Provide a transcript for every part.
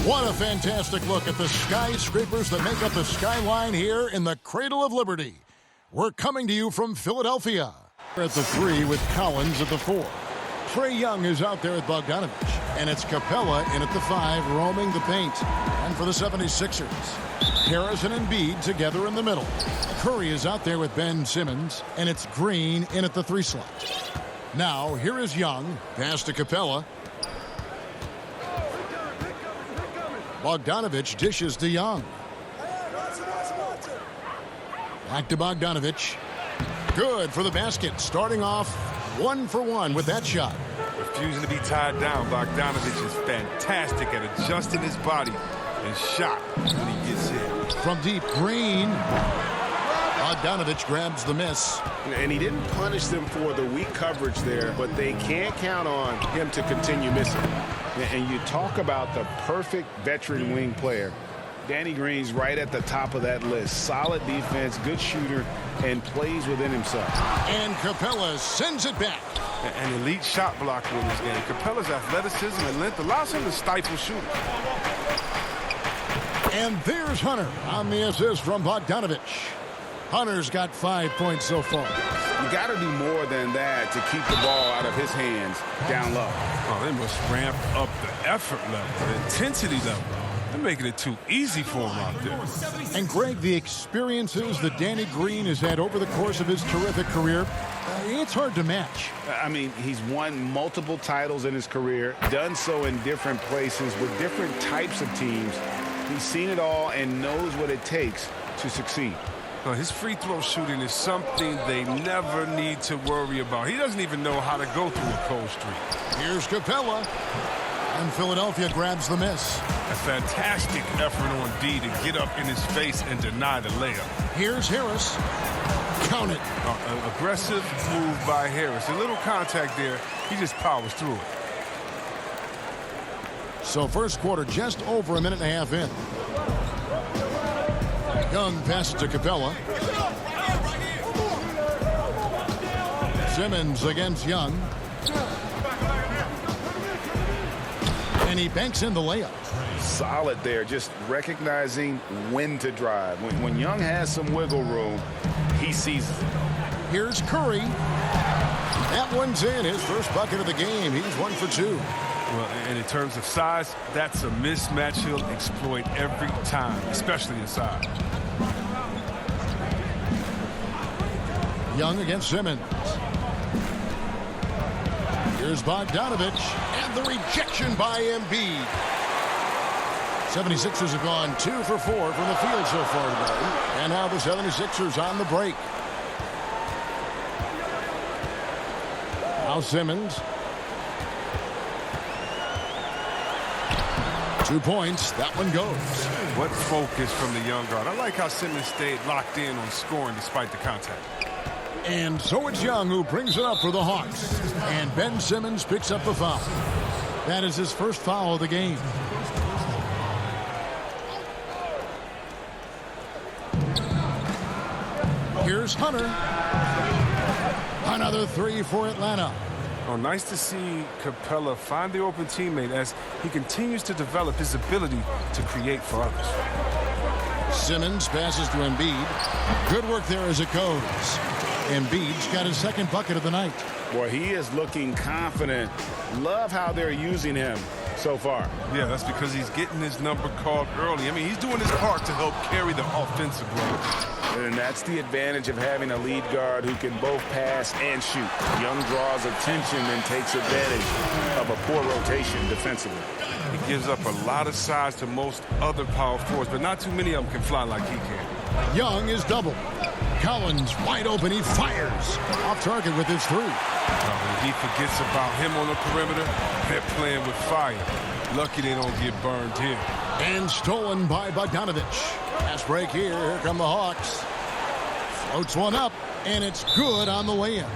What a fantastic look at the skyscrapers that make up the skyline here in the Cradle of Liberty. We're coming to you from Philadelphia. At the 3 with Collins at the 4. Trae Young is out there at Bogdanovich. And it's Capella in at the 5, roaming the paint. And for the 76ers, Harris and Embiid together in the middle. Curry is out there with Ben Simmons. And it's Green in at the 3 slot. Now, here is Young. Pass to Capella. Bogdanovich dishes to Young. Back to Bogdanovich. Good for the basket. Starting off 1 for 1 with that shot. Refusing to be tied down, Bogdanovich is fantastic at adjusting his body and shot when he gets in. From deep, Green. Bogdanovich grabs the miss. And he didn't punish them for the weak coverage there, but they can't count on him to continue missing. And you talk about the perfect veteran wing player. Danny Green's right at the top of that list. Solid defense, good shooter, and plays within himself. And Capella sends it back. An elite shot blocker in this game. Capella's athleticism and length allows him to stifle shooters. And there's Hunter on the assist from Bogdanovich. Hunter's got 5 points so far. You got to do more than that to keep the ball out of his hands down low. Oh, they must ramp up the effort level, the intensity level. They're making it too easy for him out there. And Greg, the experiences that Danny Green has had over the course of his terrific career, it's hard to match. I mean, he's won multiple titles in his career, done so in different places with different types of teams. He's seen it all and knows what it takes to succeed. His free throw shooting is something they never need to worry about. He doesn't even know how to go through a cold streak. Here's Capella. And Philadelphia grabs the miss. A fantastic effort on D to get up in his face and deny the layup. Here's Harris. Count it. An aggressive move by Harris. A little contact there. He just powers through it. So first quarter just over a minute and a half in. Young passes to Capella. Simmons against Young. And he banks in the layup. Solid there, just recognizing when to drive. When Young has some wiggle room, he seizes it. Here's Curry. That one's in, his first bucket of the game. He's 1 for 2. Well, and in terms of size, that's a mismatch he'll exploit every time, especially inside. Young against Simmons. Here's Bogdanovich, and the rejection by Embiid. 76ers have gone 2 for 4 from the field so far today. And now the 76ers on the break. Now Simmons. 2 points. That one goes. What focus from the young guard. I like how Simmons stayed locked in on scoring despite the contact. And so it's Young who brings it up for the Hawks. And Ben Simmons picks up the foul. That is his first foul of the game. Here's Hunter. Another 3 for Atlanta. Oh, nice to see Capella find the open teammate as he continues to develop his ability to create for others. Simmons passes to Embiid. Good work there as it goes. Embiid's got his second bucket of the night. Boy, he is looking confident. Love how they're using him so far. Yeah, that's because he's getting his number called early. I mean, he's doing his part to help carry the offensive load. And that's the advantage of having a lead guard who can both pass and shoot. Young draws attention and takes advantage of a poor rotation defensively. He gives up a lot of size to most other power forwards, but not too many of them can fly like he can. Young is double. Collins wide open. He fires. Off target with his 3. When he forgets about him on the perimeter, they're playing with fire. Lucky they don't get burned here. And stolen by Bogdanovich. Pass break here. Here come the Hawks. Floats one up, and it's good on the way in.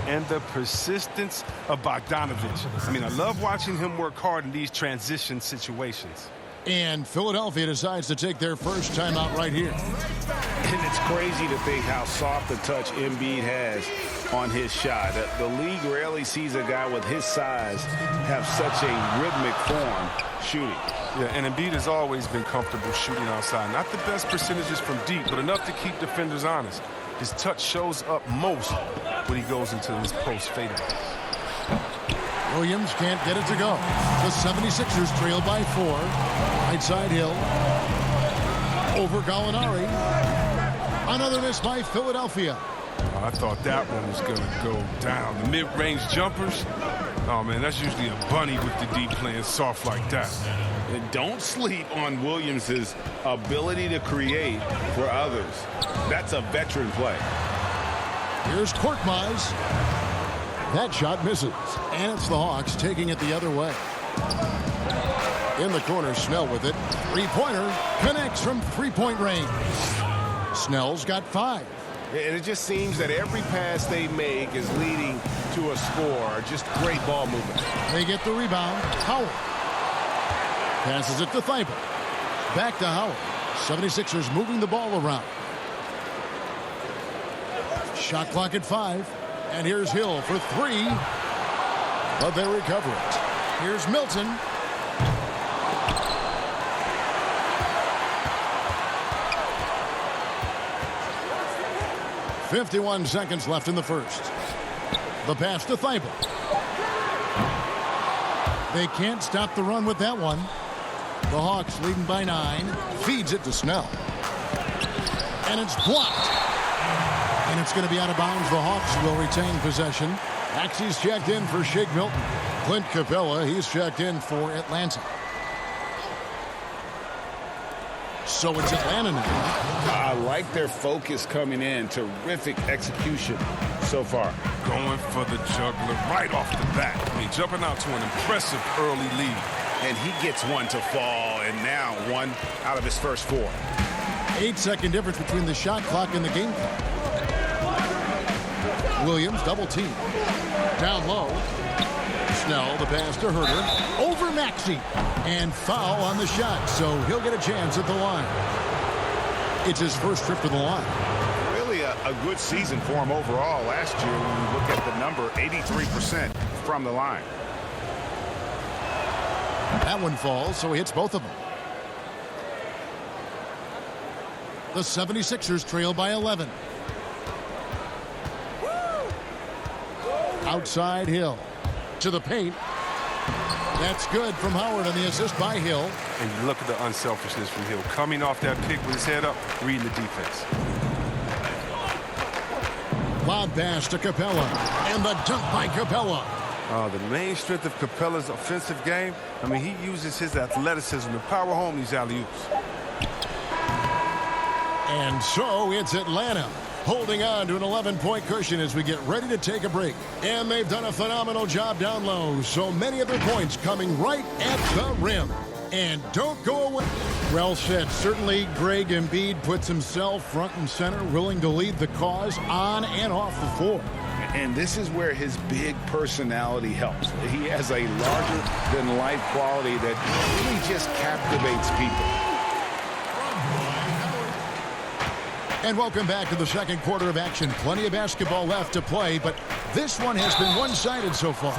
And the persistence of Bogdanovich. I mean, I love watching him work hard in these transition situations. And Philadelphia decides to take their first timeout right here. And it's crazy to think how soft a touch Embiid has on his shot. The league rarely sees a guy with his size have such a rhythmic form shooting. Yeah, and Embiid has always been comfortable shooting outside. Not the best percentages from deep, but enough to keep defenders honest. His touch shows up most when he goes into his post fadeaway. Williams can't get it to go. The 76ers trail by 4. Right side Hill. Over Gallinari. Another miss by Philadelphia. I thought that one was going to go down. The mid-range jumpers, oh, man, that's usually a bunny with the deep playing soft like that. And don't sleep on Williams' ability to create for others. That's a veteran play. Here's Korkmaz. That shot misses. And it's the Hawks taking it the other way. In the corner, Snell with it. Three-pointer connects from three-point range. Snell's got 5. And it just seems that every pass they make is leading to a score. Just great ball movement. They get the rebound. Howard passes it to Thibault. Back to Howard. 76ers moving the ball around. Shot clock at 5. And here's Hill for 3. But they recover it. Here's Milton. .51 seconds left in the first. The pass to Thibault. They can't stop the run with that one. The Hawks leading by 9. Feeds it to Snell. And it's blocked. And it's going to be out of bounds. The Hawks will retain possession. Maxey's checked in for Shake Milton. Clint Capella, he's checked in for Atlanta. So it's Atlanta now. I like their focus coming in. Terrific execution so far. Going for the juggler right off the bat. I mean, jumping out to an impressive early lead. And he gets one to fall, and now 1 out of his first 4. 8-second difference between the shot clock and the game clock. Williams double team. Down low. Snell, the pass to Herter. Over Maxey. And foul on the shot, so he'll get a chance at the line. It's his first trip to the line. Really a good season for him overall last year when you look at the number, 83% from the line. That one falls, so he hits both of them. The 76ers trail by 11. Outside Hill. To the paint. That's good from Howard on the assist by Hill. And you look at the unselfishness from Hill. Coming off that pick with his head up, reading the defense. Lob pass to Capella. And the dunk by Capella. The main strength of Capella's offensive game, I mean, he uses his athleticism to power home these alley-oops. And so it's Atlanta holding on to an 11-point cushion as we get ready to take a break. And they've done a phenomenal job down low. So many of their points coming right at the rim. And don't go away. Well said. Certainly Greg Embiid puts himself front and center, willing to lead the cause on and off the floor. And this is where his big personality helps. He has a larger-than-life quality that really just captivates people. And welcome back to the second quarter of action. Plenty of basketball left to play, but this one has been one-sided so far.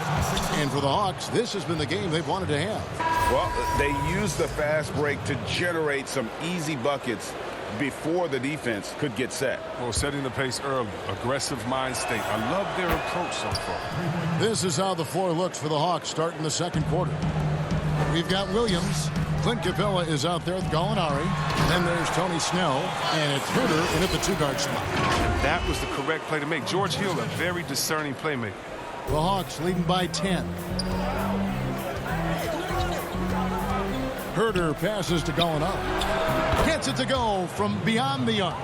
And for the Hawks, this has been the game they've wanted to have. Well, they used the fast break to generate some easy buckets before the defense could get set. Well, setting the pace early, aggressive mind state. I love their approach so far. This is how the floor looks for the Hawks starting the second quarter. We've got Williams. Clint Capella is out there with Gallinari. Then there's Tony Snell. And it's Herter in at the two-guard spot. And that was the correct play to make. George Hill, a very discerning playmaker. The Hawks leading by 10. Herter passes to Gallinari. Gets it to go from beyond the arc.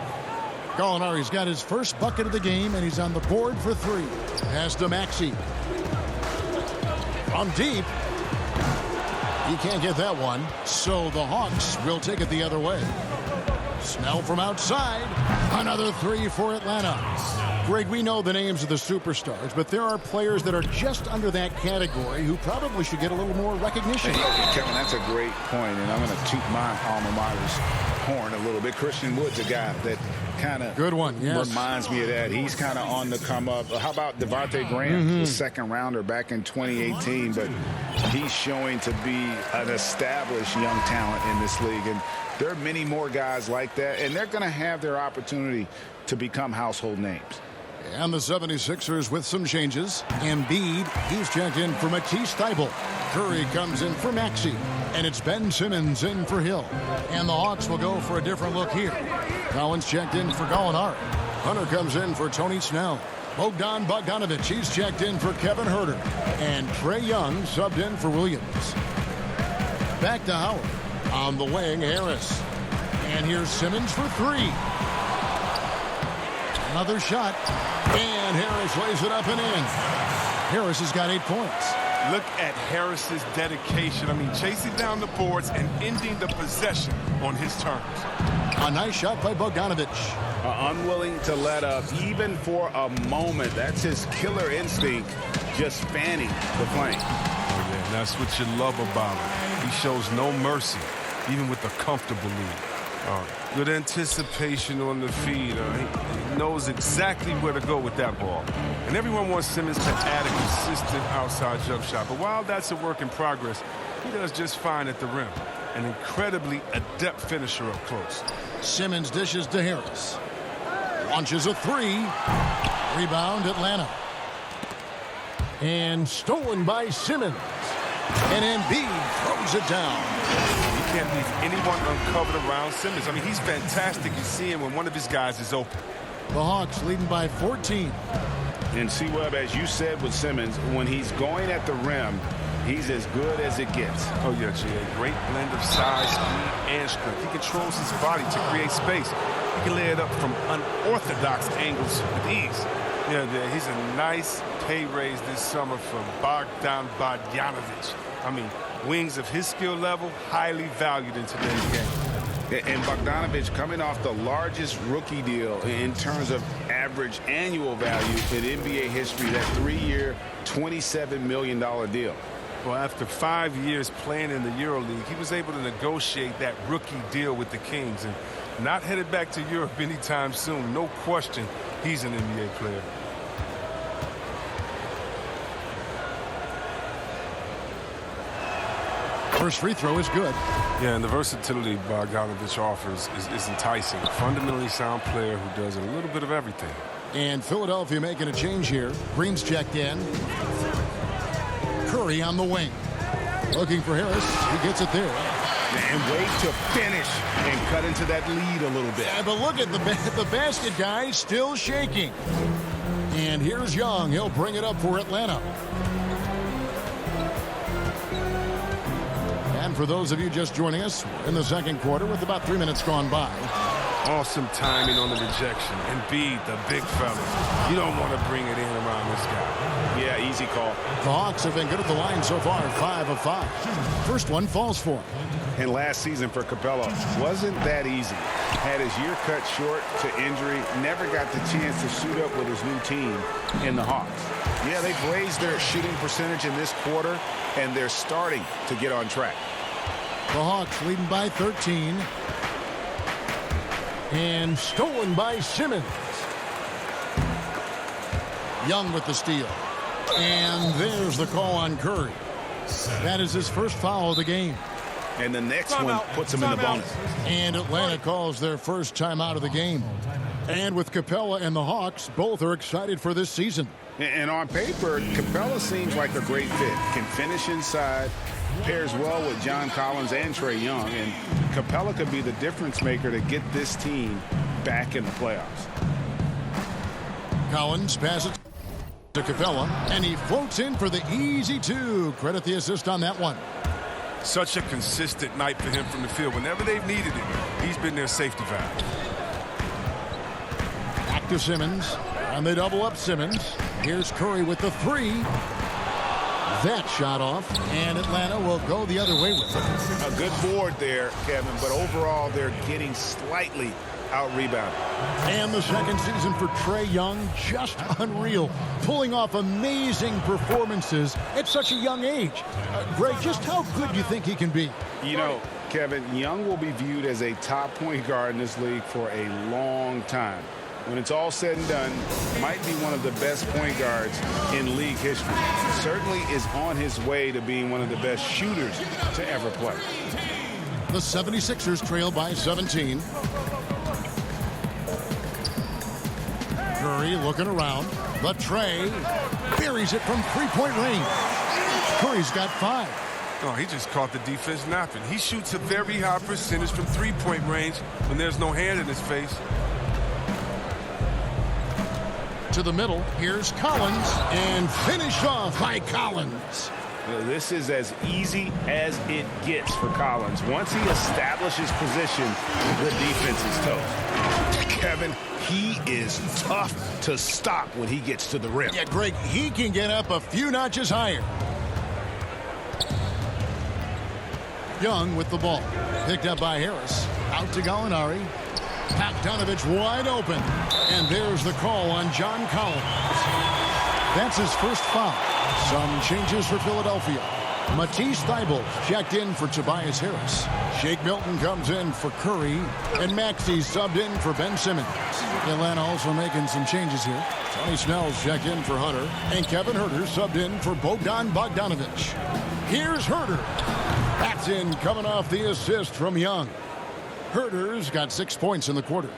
Gallinari's got his first bucket of the game, and he's on the board for 3. Pass to Maxey. From deep. He can't get that one, so the Hawks will take it the other way. Snell from outside. Another 3 for Atlanta. Greg, we know the names of the superstars, but there are players that are just under that category who probably should get a little more recognition. Hey, Kevin, that's a great point, and I'm going to toot my alma mater's horn a little bit. Christian Wood's a guy that kind of reminds me of that. He's kind of on the come up. How about Devontae Graham, the second rounder back in 2018, but he's showing to be an established young talent in this league, and there are many more guys like that, and they're going to have their opportunity to become household names. And the 76ers with some changes. Embiid, he's checked in for Matisse Thybulle. Curry comes in for Maxey. And it's Ben Simmons in for Hill. And the Hawks will go for a different look here. Collins checked in for Gallinari. Hunter comes in for Tony Snell. Bogdan Bogdanovic, he's checked in for Kevin Huerter. And Trae Young subbed in for Williams. Back to Howard. On the wing, Harris. And here's Simmons for three. Another shot, and Harris lays it up and in. Harris has got 8 points. Look at Harris's dedication. I mean, chasing down the boards and ending the possession on his terms. A nice shot by Bogdanovic. Unwilling to let up, even for a moment. That's his killer instinct, just fanning the flame. Oh, yeah, and that's what you love about him. He shows no mercy, even with a comfortable lead. Good anticipation on the feed. He knows exactly where to go with that ball. And everyone wants Simmons to add a consistent outside jump shot. But while that's a work in progress, he does just fine at the rim. An incredibly adept finisher up close. Simmons dishes to Harris. Launches a three. Rebound, Atlanta. And stolen by Simmons. And Embiid throws it down. You can't leave anyone uncovered around Simmons. I mean, he's fantastic. You see him when one of his guys is open. The Hawks leading by 14. And C-Web, as you said with Simmons, when he's going at the rim, he's as good as it gets. Oh, yeah, G.A. Great blend of size, speed, and strength. He controls his body to create space. He can lay it up from unorthodox angles with ease. Yeah, he's a nice pay raise this summer from Bogdan Bogdanovic. I mean, wings of his skill level, highly valued in today's game. And Bogdanovic coming off the largest rookie deal in terms of average annual value in NBA history, that 3-year, $27 million deal. Well, after 5 years playing in the EuroLeague, he was able to negotiate that rookie deal with the Kings and not headed back to Europe anytime soon. No question, he's an NBA player. First free throw is good. Yeah, and the versatility Bogdanovic offers is enticing. A fundamentally sound player who does a little bit of everything. And Philadelphia making a change here. Green's checked in. Curry on the wing. Looking for Harris. He gets it there. And wait to finish and cut into that lead a little bit. Yeah, but look at the basket guy still shaking. And here's Young. He'll bring it up for Atlanta. And for those of you just joining us, we're in the second quarter with about 3 minutes gone by. Awesome timing on the rejection. Embiid, the big fella. You don't want to bring it in around this guy. Yeah, easy call. The Hawks have been good at the line so far, 5 of 5. First one falls for him. And last season for Capella wasn't that easy. Had his year cut short to injury, never got the chance to suit up with his new team in the Hawks. Yeah, they've raised their shooting percentage in this quarter, and they're starting to get on track. The Hawks leading by 13. And stolen by Simmons. Young with the steal. And there's the call on Curry. That is his first foul of the game. And the next one puts him in the bonus. And Atlanta calls their first timeout of the game. And with Capella and the Hawks, both are excited for this season. And on paper, Capella seems like a great fit. Can finish inside, pairs well with John Collins and Trae Young. And Capella could be the difference maker to get this team back in the playoffs. Collins passes to Capella, and he floats in for the easy two. Credit the assist on that one. Such a consistent night for him from the field. Whenever they've needed it, he's been their safety valve. Back to Simmons, and they double up Simmons. Here's Curry with the three. That shot off, and Atlanta will go the other way with it. A good board there, Kevin, but overall they're getting slightly out-rebounded. And the second season for Trae Young, just unreal. Pulling off amazing performances at such a young age. Greg, just how good do you think he can be? You know, Kevin, Young will be viewed as a top point guard in this league for a long time. When it's all said and done, might be one of the best point guards in league history. Certainly is on his way to being one of the best shooters to ever play. The 76ers trail by 17. Curry looking around. But Trae buries it from three-point range. Curry's got 5. Oh, he just caught the defense napping. He shoots a very high percentage from three-point range when there's no hand in his face. To the middle, here's Collins, and finished off by Collins. This is as easy as it gets for Collins. Once he establishes position, the defense is toast. Kevin, he is tough to stop when he gets to the rim. Yeah, Greg, he can get up a few notches higher. Young with the ball. Picked up by Harris. Out to Gallinari. Bogdanovich wide open. And there's the call on John Collins. That's his first foul. Some changes for Philadelphia. Matisse Thybulle checked in for Tobias Harris. Shake Milton comes in for Curry. And Maxey subbed in for Ben Simmons. Atlanta also making some changes here. Tony Snell's checked in for Hunter. And Kevin Huerter subbed in for Bogdan Bogdanovich. Here's Huerter. That's in, coming off the assist from Young. Huerter's got 6 points in the quarter.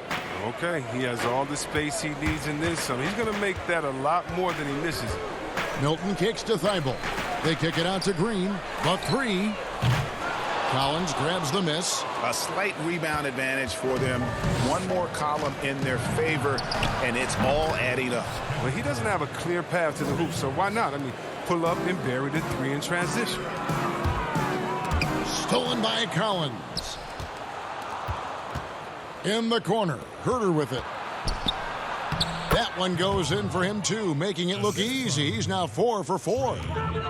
Okay, he has all the space he needs in this. So he's going to make that a lot more than he misses. Milton kicks to Thybulle. They kick it out to Green. The 3. Collins grabs the miss. A slight rebound advantage for them. One more column in their favor, and it's all adding up. Well, he doesn't have a clear path to the hoop, so why not? I mean, pull up and bury the 3 in transition. Stolen by Collins. In the corner. Huerter with it. That one goes in for him, too, making it look easy. He's now 4 for 4.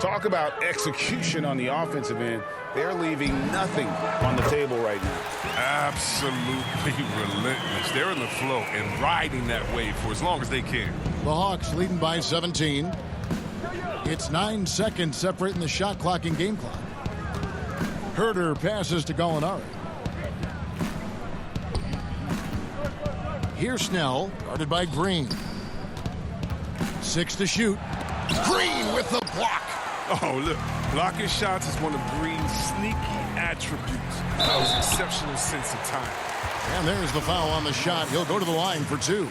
Talk about execution on the offensive end. They're leaving nothing on the table right now. Absolutely relentless. They're in the flow and riding that wave for as long as they can. The Hawks leading by 17. It's 9 seconds separating the shot clock and game clock. Huerter passes to Gallinari. Here's Snell, guarded by Green. 6 to shoot. Green with the block. Oh, look. Blocking shots is one of Green's sneaky attributes. That was exceptional sense of time. And there's the foul on the shot. He'll go to the line for 2.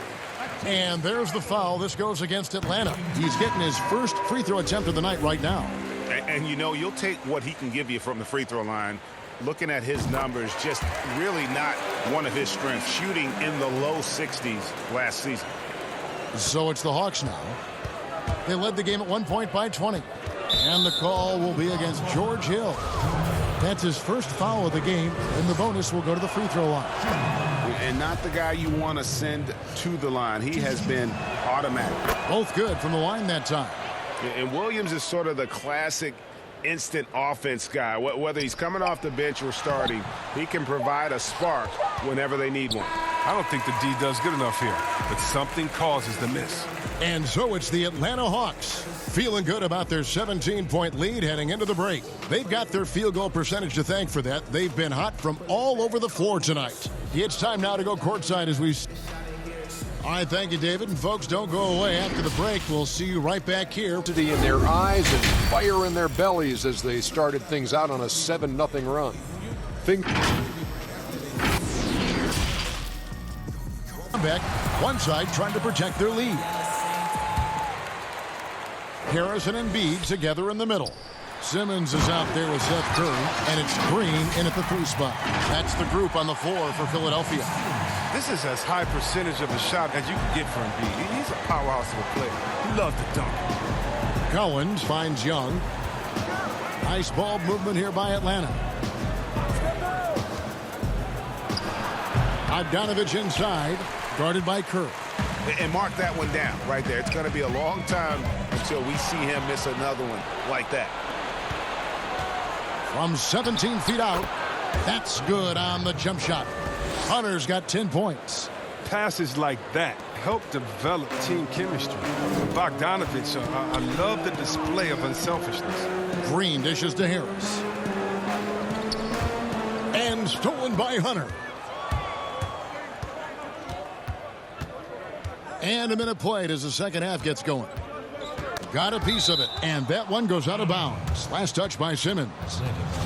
And there's the foul. This goes against Atlanta. He's getting his first free throw attempt of the night right now. And you know, you'll take what he can give you from the free throw line. Looking at his numbers, just really not one of his strengths. Shooting in the low 60s last season. So it's the Hawks now. They led the game at 1 point by 20. And the call will be against George Hill. That's his first foul of the game, and the bonus will go to the free throw line. And not the guy you want to send to the line. He has been automatic. Both good from the line that time. And Williams is sort of the classic instant offense guy. Whether he's coming off the bench or starting, he can provide a spark whenever they need one. I don't think the D does good enough here, but something causes the miss. And so it's the Atlanta Hawks feeling good about their 17-point lead heading into the break. They've got their field goal percentage to thank for that. They've been hot from all over the floor tonight. It's time now to go courtside as we... All right, thank you, David. And folks, don't go away. After the break, we'll see you right back here. In their eyes and fire in their bellies as they started things out on a 7-0 run. Back, one side trying to protect their lead. Harrison and Embiid together in the middle. Simmons is out there with Seth Curry, and it's Green in at the 3 spot. That's the group on the floor for Philadelphia. This is as high percentage of a shot as you can get from Embiid. He's a powerhouse of a player. He loves to dunk. Collins finds Young. Nice ball movement here by Atlanta. Bogdanovich inside, guarded by Curry. And mark that one down right there. It's going to be a long time until we see him miss another one like that. From 17 feet out, that's good on the jump shot. Hunter's got 10 points. Passes like that help develop team chemistry. Bogdanovich, I love the display of unselfishness. Green dishes to Harris. And stolen by Hunter. And a minute played as the second half gets going. Got a piece of it, and that one goes out of bounds. Last touch by Simmons.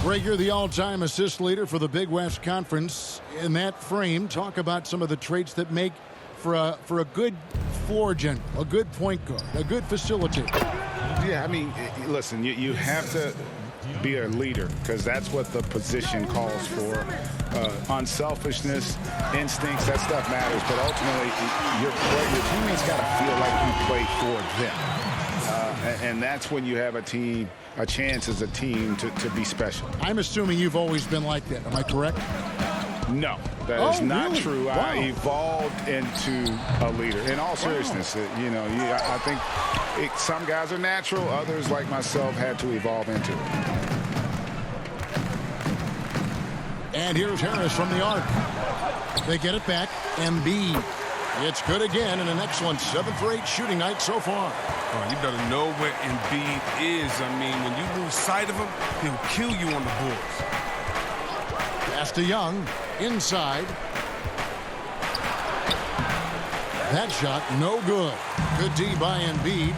Rager, the all-time assist leader for the Big West Conference. In that frame, talk about some of the traits that make for a good floor general, a good point guard, a good facilitator. Yeah, I mean, listen, you have to be a leader because that's what the position calls for. Unselfishness, instincts, that stuff matters. But ultimately, your teammates got to feel like you play for them. And that's when you have a chance as a team to be special. I'm assuming you've always been like that. Am I correct? No, that is not really? true. Wow. I evolved into a leader. In all seriousness, I think some guys are natural. Others, like myself, had to evolve into it. And here's Harris from the arc. They get it back. Embiid. It's good again, and an excellent 7 for 8 shooting night so far. Oh, you better know where Embiid is. I mean, when you lose sight of him, he'll kill you on the boards. Pass to Young. Inside. That shot, no good. Good D by Embiid.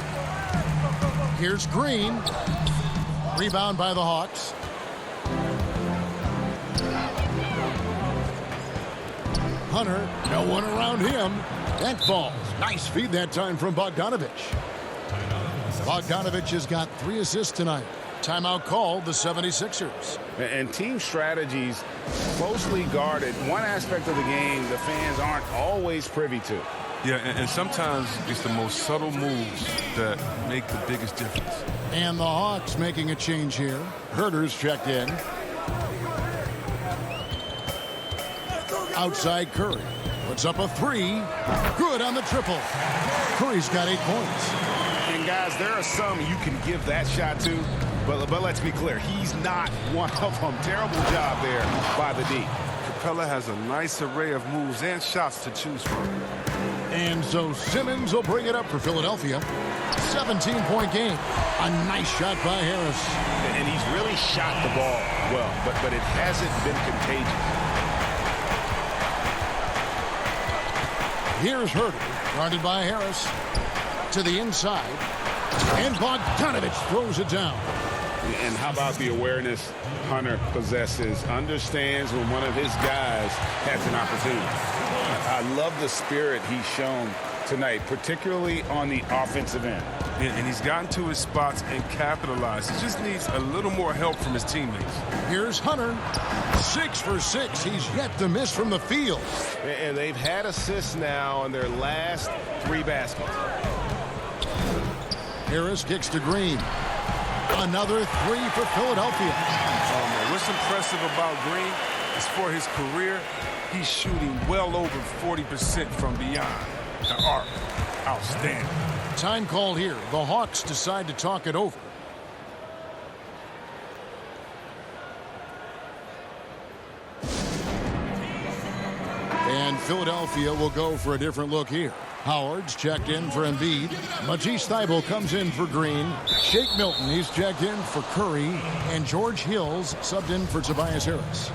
Here's Green. Rebound by the Hawks. Hunter, no one around him. That falls. Nice feed that time from Bogdanovich. Bogdanovich has got 3 assists tonight. Timeout called the 76ers. And team strategies closely guarded. One aspect of the game the fans aren't always privy to. Yeah, and sometimes it's the most subtle moves that make the biggest difference. And the Hawks making a change here. Herter's checked in. Outside Curry. Puts up a 3. Good on the triple. Curry's got 8 points. And guys, there are some you can give that shot to, but let's be clear, he's not one of them. Terrible job there by the D. Capella has a nice array of moves and shots to choose from. And so Simmons will bring it up for Philadelphia. 17-point game. A nice shot by Harris. And he's really shot the ball well, but it hasn't been contagious. Here's Herter, guarded by Harris. To the inside. And Bogdanovich throws it down. And how about the awareness Hunter possesses, understands when one of his guys has an opportunity. I love the spirit he's shown tonight, particularly on the offensive end. And he's gotten to his spots and capitalized. He just needs a little more help from his teammates. Here's Hunter. 6 for 6. He's yet to miss from the field. And they've had assists now in their last 3 baskets. Harris kicks to Green. Another 3 for Philadelphia. Oh, man, what's impressive about Green is for his career, he's shooting well over 40% from beyond the arc. Outstanding. Time called here. The Hawks decide to talk it over. And Philadelphia will go for a different look here. Howard's checked in for Embiid. Matisse Thybulle comes in for Green. Shake Milton, he's checked in for Curry. And George Hills subbed in for Tobias Harris.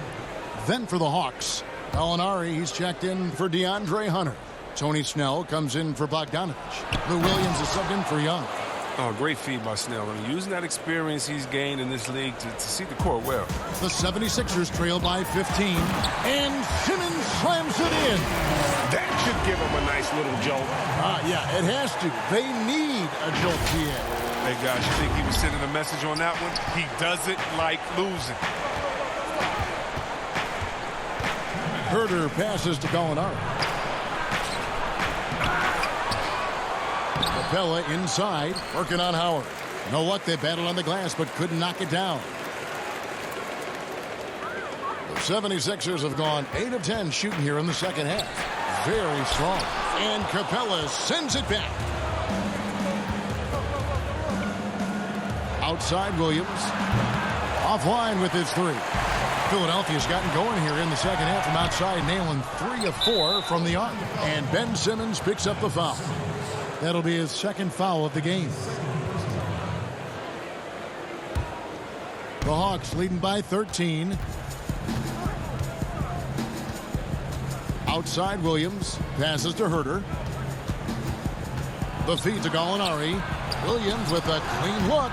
Then for the Hawks, Alinari, he's checked in for DeAndre Hunter. Tony Snell comes in for Bogdanovich. Lou Williams is subbed in for Young. Oh, great feed by Snell. I mean, using that experience he's gained in this league to see the court well. The 76ers trail by 15. And Simmons slams it in. That should give them a nice little jolt. Yeah, it has to. They need a jolt here. Hey, guys, you think he was sending a message on that one? He doesn't like losing. Herter passes to Gallinari. Capella inside, working on Howard. Know what? They battled on the glass, but couldn't knock it down. The 76ers have gone 8 of 10 shooting here in the second half. Very strong. And Capella sends it back. Outside Williams. Offline with his 3. Philadelphia's gotten going here in the second half from outside, nailing 3 of 4 from the arc. And Ben Simmons picks up the foul. That'll be his second foul of the game. The Hawks leading by 13. Outside Williams. Passes to Herter. The feed to Gallinari. Williams with a clean look.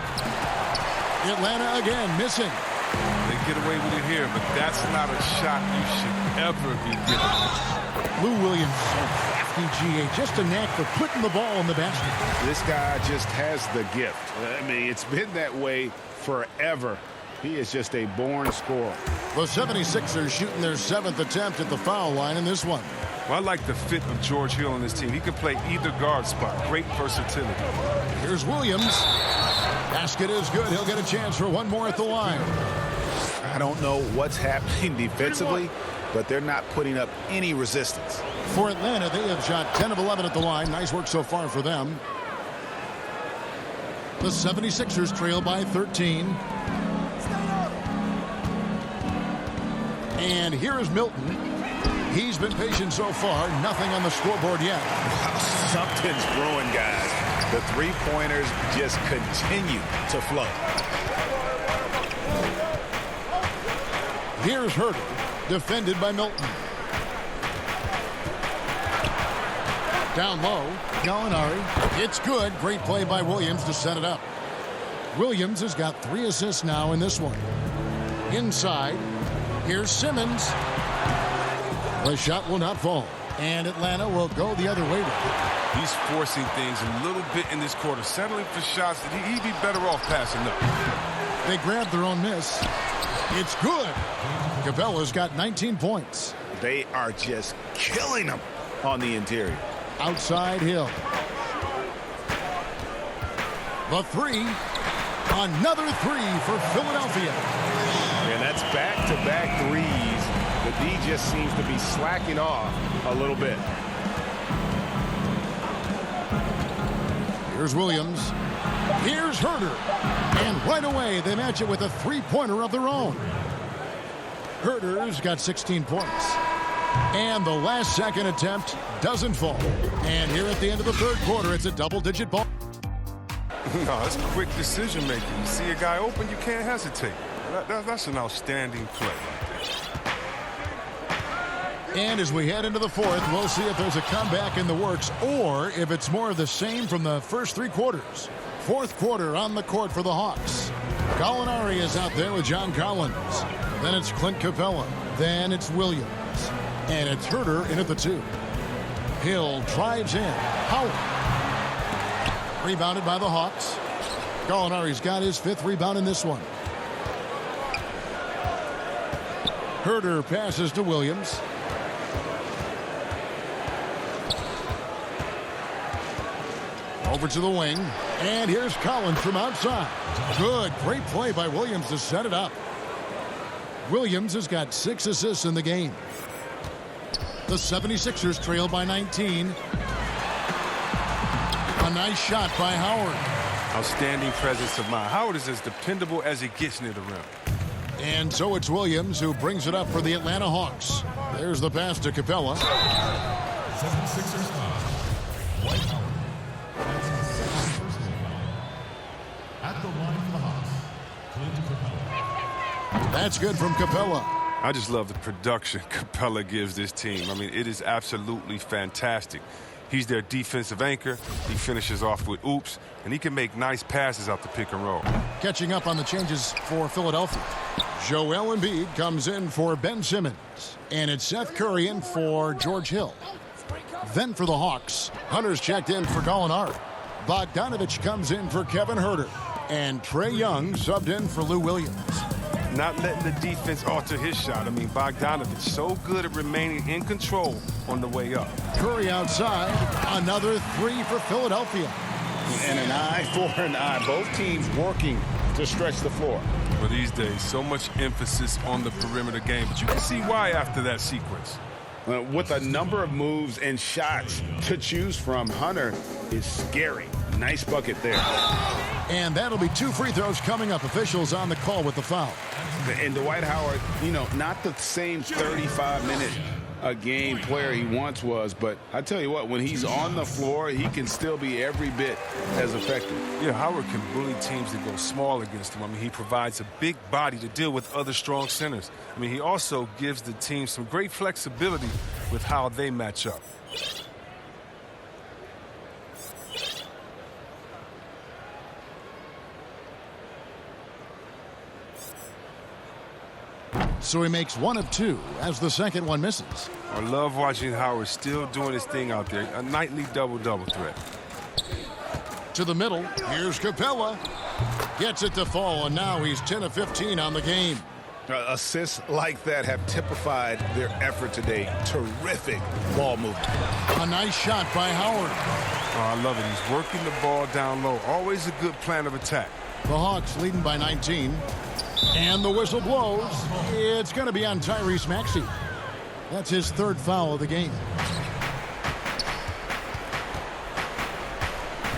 Atlanta again missing. They get away with it here, but that's not a shot you should ever be giving. Lou Williams, so crafty, GA. Just a knack for putting the ball in the basket. This guy just has the gift. I mean, it's been that way forever. He is just a born scorer. The 76ers shooting their 7th attempt at the foul line in this one. Well, I like the fit of George Hill on this team. He can play either guard spot. Great versatility. Here's Williams. Basket is good. He'll get a chance for one more at the line. I don't know what's happening defensively, but they're not putting up any resistance. For Atlanta, they have shot 10 of 11 at the line. Nice work so far for them. The 76ers trail by 13. And here is Milton. He's been patient so far. Nothing on the scoreboard yet. Something's brewing, guys. The three-pointers just continue to flow. Here's Herter, defended by Milton. Down low, Gallinari. It's good. Great play by Williams to set it up. Williams has got 3 assists now in this one. Inside, here's Simmons. The shot will not fall. And Atlanta will go the other way. He's forcing things a little bit in this quarter, settling for shots that he'd be better off passing up. They grab their own miss. It's good. Capella's got 19 points. They are just killing them on the interior. Outside Hill. The 3. Another 3 for Philadelphia. And that's back-to-back threes. The D just seems to be slacking off a little bit. Here's Williams. Here's Herter. And right away, they match it with a three-pointer of their own. Herter's got 16 points. And the last second attempt doesn't fall. And here at the end of the third quarter, it's a double-digit ball. No, it's quick decision making. You see a guy open, you can't hesitate. That's an outstanding play right there. And as we head into the fourth, we'll see if there's a comeback in the works or if it's more of the same from the first 3 quarters. Fourth quarter on the court for the Hawks. Gallinari is out there with John Collins. Then it's Clint Capella. Then it's Williams. And it's Herter in at the 2. Hill drives in. Howard. Rebounded by the Hawks. Gallinari's got his 5th rebound in this one. Herter passes to Williams. Over to the wing. And here's Collins from outside. Good. Great play by Williams to set it up. Williams has got 6 assists in the game. The 76ers trail by 19. A nice shot by Howard. Outstanding presence of mind. Howard is as dependable as it gets near the rim. And so it's Williams who brings it up for the Atlanta Hawks. There's the pass to Capella. 76ers Dwight Howard. That's his 2nd personal foul. At the line for the Hawks, Clint Capella. That's good from Capella. I just love the production Capella gives this team. I mean, it is absolutely fantastic. He's their defensive anchor. He finishes off with oops, and he can make nice passes out the pick and roll. Catching up on the changes for Philadelphia. Joel Embiid comes in for Ben Simmons. And it's Seth Curry in for George Hill. Then for the Hawks, Hunter's checked in for Gallinari. Bogdanovich comes in for Kevin Herter. And Trae Young subbed in for Lou Williams. Not letting the defense alter his shot. I mean, Bogdanovich so good at remaining in control on the way up. Curry outside. Another 3 for Philadelphia. And an eye for an eye. Both teams working to stretch the floor. For these days, so much emphasis on the perimeter game, but you can see why after that sequence. With a number of moves and shots to choose from, Hunter is scary. Nice bucket there. And that'll be 2 free throws coming up. Officials on the call with the foul. And Dwight Howard, not the same 35-minute a game player he once was, but I tell you what, when he's on the floor, he can still be every bit as effective. Yeah, Howard can bully teams that go small against him. I mean, he provides a big body to deal with other strong centers. I mean, he also gives the team some great flexibility with how they match up. So he makes 1 of 2 as the second one misses. I love watching Howard still doing his thing out there. A nightly double-double threat. To the middle. Here's Capella. Gets it to fall, and now he's 10 of 15 on the game. Assists like that have typified their effort today. Terrific ball movement. A nice shot by Howard. Oh, I love it. He's working the ball down low. Always a good plan of attack. The Hawks leading by 19. And the whistle blows. It's going to be on Tyrese Maxey. That's his 3rd foul of the game.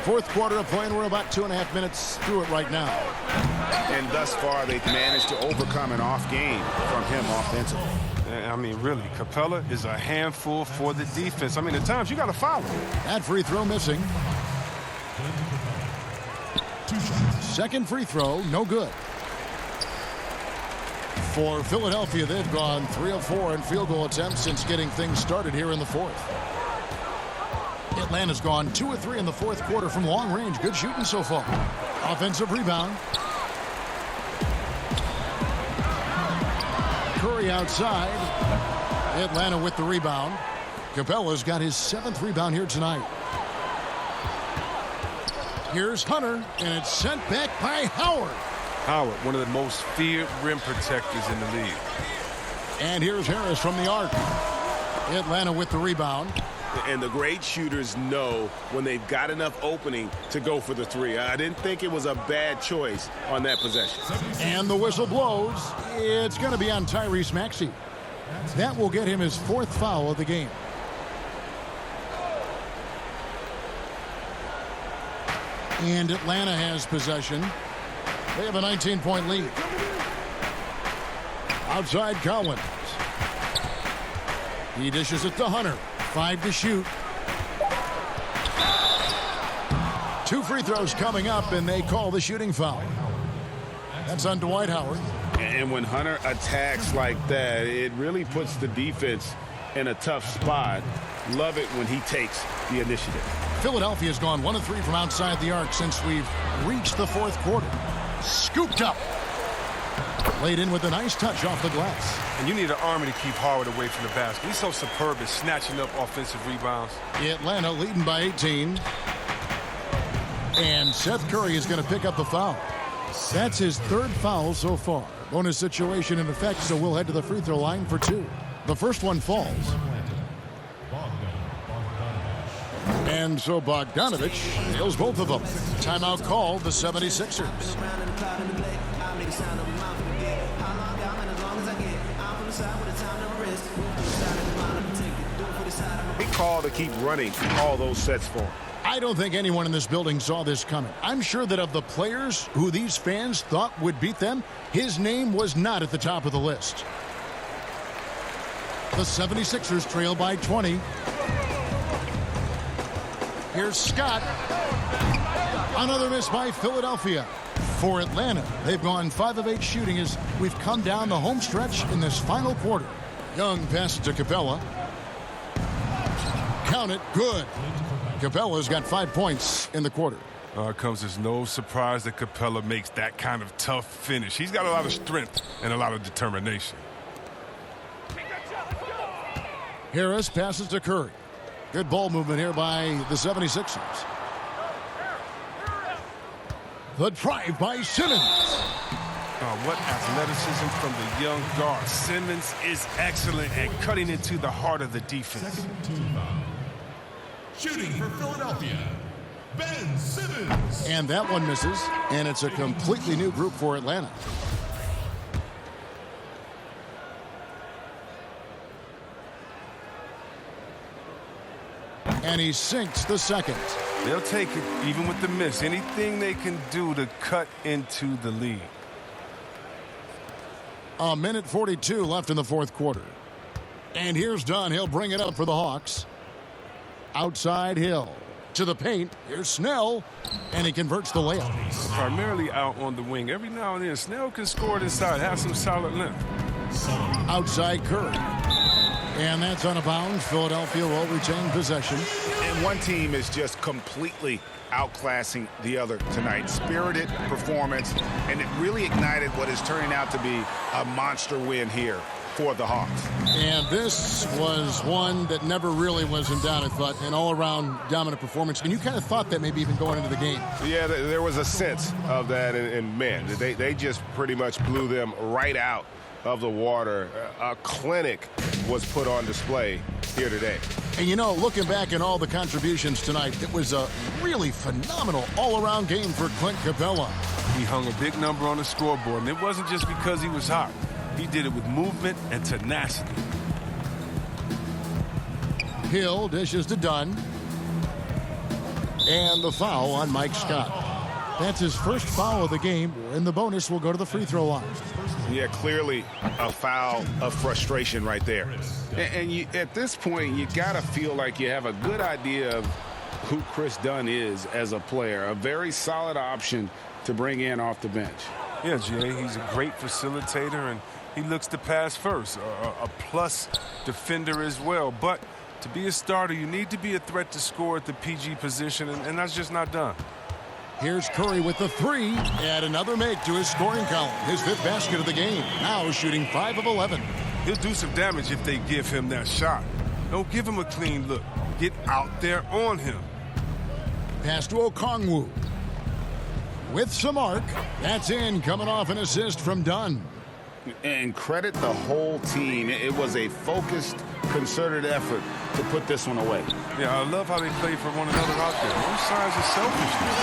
4th quarter of play, and we're about 2.5 minutes through it right now. And thus far, they've managed to overcome an off game from him offensively. I mean, really, Capella is a handful for the defense. I mean, at times, you got to foul him. That free throw missing. 2nd free throw, no good. For Philadelphia, they've gone 3 of 4 in field goal attempts since getting things started here in the 4th. Atlanta's gone 2 of 3 in the 4th quarter from long range. Good shooting so far. Offensive rebound. Curry outside. Atlanta with the rebound. Capella's got his 7th rebound here tonight. Here's Hunter, and it's sent back by Howard. Howard, one of the most feared rim protectors in the league. And here's Harris from the arc. Atlanta with the rebound. And the great shooters know when they've got enough opening to go for the 3. I didn't think it was a bad choice on that possession. And the whistle blows. It's going to be on Tyrese Maxey. That will get him his 4th foul of the game. And Atlanta has possession. They have a 19-point lead. Outside Collins. He dishes it to Hunter. 5 to shoot. 2 free throws coming up, and they call the shooting foul. That's on Dwight Howard. And when Hunter attacks like that, it really puts the defense in a tough spot. Love it when he takes the initiative. Philadelphia's gone 1 of 3 from outside the arc since we've reached the 4th quarter. Scooped up. Laid in with a nice touch off the glass. And you need an army to keep Howard away from the basket. He's so superb at snatching up offensive rebounds. Atlanta leading by 18. And Seth Curry is going to pick up the foul. That's his 3rd foul so far. Bonus situation in effect, so we'll head to the free throw line for 2. The first one falls. And so Bogdanovich nails both of them. Timeout called the 76ers. Big call to keep running all those sets for him. I don't think anyone in this building saw this coming. I'm sure that of the players who these fans thought would beat them, his name was not at the top of the list. The 76ers trail by 20. Here's Scott. Another miss by Philadelphia. For Atlanta, they've gone 5 of 8 shooting as we've come down the home stretch in this final quarter. Young passes to Capella. Count it, good. Capella's got 5 points in the quarter. It comes as no surprise that Capella makes that kind of tough finish. He's got a lot of strength and a lot of determination. Harris passes to Curry. Good ball movement here by the 76ers. The drive by Simmons. What athleticism from the young guard. Simmons is excellent at cutting into the heart of the defense. Second team foul. Shooting for Philadelphia, Ben Simmons. And that one misses, and it's a completely new group for Atlanta. And he sinks the second. They'll take it even with the miss. Anything they can do to cut into the lead. A minute 42 left in the fourth quarter. And here's Dunn. He'll bring it up for the Hawks. Outside Hill. To the paint. Here's Snell. And he converts the layup. Primarily out on the wing. Every now and then, Snell can score it inside. Have some solid length. Outside Curry. And that's out of bounds. Philadelphia will retain possession. And one team is just completely outclassing the other tonight. Spirited performance, and it really ignited what is turning out to be a monster win here for the Hawks. And this was one that never really was in doubt, I thought, an all-around dominant performance. And you kind of thought that maybe even going into the game. Yeah, there was a sense of that, and man, they just pretty much blew them right out of the water. A clinic was put on display here today. And you know, looking back at all the contributions tonight, it was a really phenomenal all-around game for Clint Capella. He hung a big number on the scoreboard, and it wasn't just because he was hot. He did it with movement and tenacity. Hill dishes to Dunn. And the foul on Mike Scott. That's his first foul of the game, and the bonus will go to the free throw line. Yeah, clearly a foul of frustration right there. And you, at this point, you got to feel like you have a good idea of who Chris Dunn is as a player. A very solid option to bring in off the bench. Yeah, Jay, he's a great facilitator, and he looks to pass first. A plus defender as well. But to be a starter, you need to be a threat to score at the PG position, and that's just not done. Here's Curry with the three. Add another make to his scoring column. His fifth basket of the game. Now shooting 5 of 11. He'll do some damage if they give him that shot. Don't give him a clean look. Get out there on him. Pass to Okongwu. With some arc. That's in, coming off an assist from Dunn. And credit the whole team. It was a focused, concerted effort to put this one away. Yeah, I love how they play for one another out there. No signs of selfishness.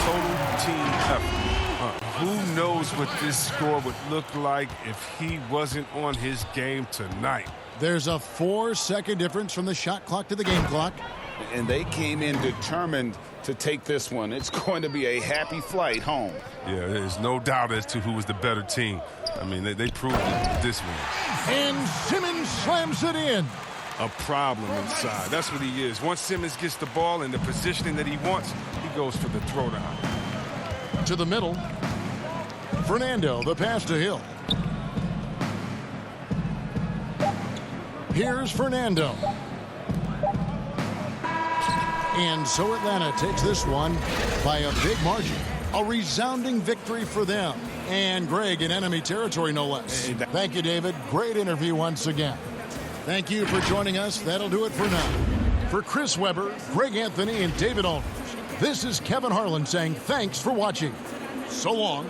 Total team effort. Who knows what this score would look like if he wasn't on his game tonight. There's a 4-second difference from the shot clock to the game clock. And they came in determined to take this one. It's going to be a happy flight home. Yeah, there's no doubt as to who was the better team. I mean, they proved it this one. And Simmons slams it in. A problem inside. That's what he is. Once Simmons gets the ball in the positioning that he wants, he goes for the throwdown. To the middle. Fernando, the pass to Hill. Here's Fernando. And so Atlanta takes this one by a big margin. A resounding victory for them. And Greg in enemy territory, no less. Thank you, David. Great interview once again. Thank you for joining us. That'll do it for now. For Chris Webber, Greg Anthony, and David Aldridge, this is Kevin Harlan saying thanks for watching. So long.